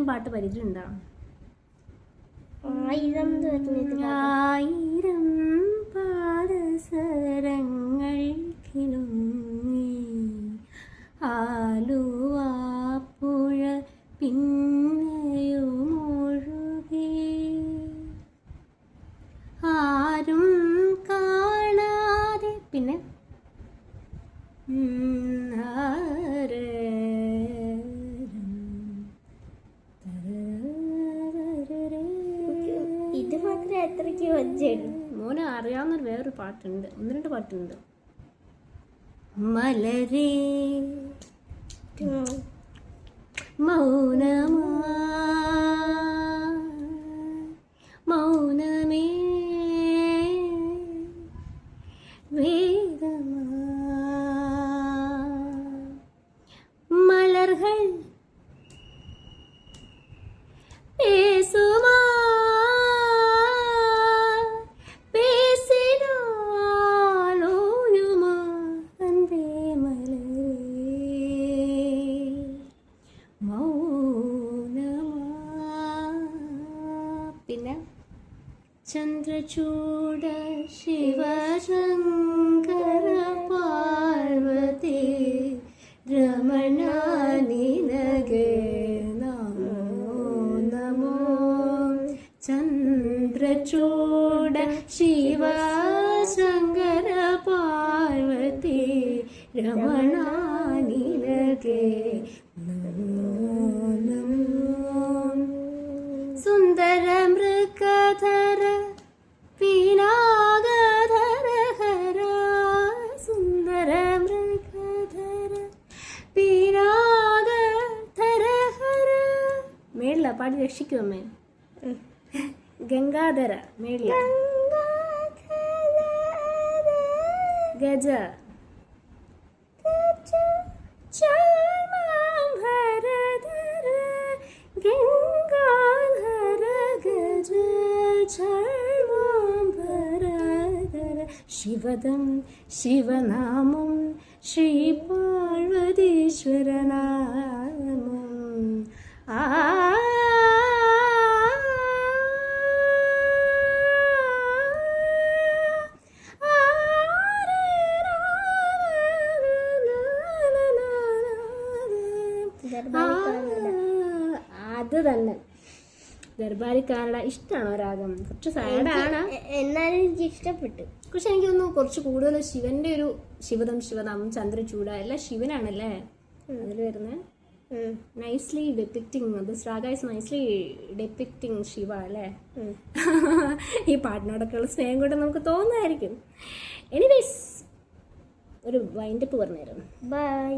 ഏതെങ്കിലും പാട്ട് പരിചയമുണ്ടോ? ആയിരം പാദസരങ്ങൾ കിലുങ്ങി ആലുവാപ്പുഴ പിന്നെയും ഒഴുകി ആരും കാണാതെ പിന്നെ ഇത് മാത്രമേ അത്രയ്ക്ക് വജ്ജുള്ളൂ. മോനെ അറിയാവുന്നൊരു വേറൊരു പാട്ടുണ്ട്, 1-2 പാട്ടുണ്ട്. മലരേ മൗനമാ മൗനമേ വേദമാ മലர்கள் பேசுமா பேசினால் ஓயுமா அன்பே மலரே மௌனமா. പിന്നെ ചന്ദ്രചൂഡ ശിവശങ്കര പാർവതി രമണ നിനഗേ നമോ നമോ. ചന്ദ്രചൂഡ ശിവശങ്കര പാർവതി രമണ നിനഗേ നമോ നമോ. സുന്ദര മൃഗധര പീനാഗധര ഹര സുന്ദര മൃഗധര പീനാഗധര ഹര. മേളില പാടി രക്ഷിക്കുമേ. ഗംഗാധര മേളില ഗജ ചാമാം ഹരധര ഗംഗാധര ഗജ ചാമാം ഹരധര. ശിവദം ശിവനാമം ശ്രീ പാർവതീശ്വരനാമം. ആ അത് തന്നെ ദർബാരി കാനഡ. ഇഷ്ടമാണോ രാഗം? കുറച്ച് സാഡാണ്, എന്നാലും എനിക്ക് ഇഷ്ടപ്പെട്ടു. പക്ഷെ എനിക്ക് തോന്നുന്നു കുറച്ച് കൂടുതൽ ശിവന്റെ ഒരു ശിവദം ശിവനാമം ചന്ദ്രചൂഡ എല്ലാം ശിവനാണല്ലേ അതിൽ വരുന്നത്. Nicely depicting this raga is nicely depicting Shiva അല്ലേ. ഈ പാട്ടിനോടൊക്കെയുള്ള സ്നേഹം കൊണ്ട് നമുക്ക് തോന്നുമായിരിക്കും. എനിവേസ് ഒരു വൈൻഡപ്പ് പറഞ്ഞുതരാം. ബൈ.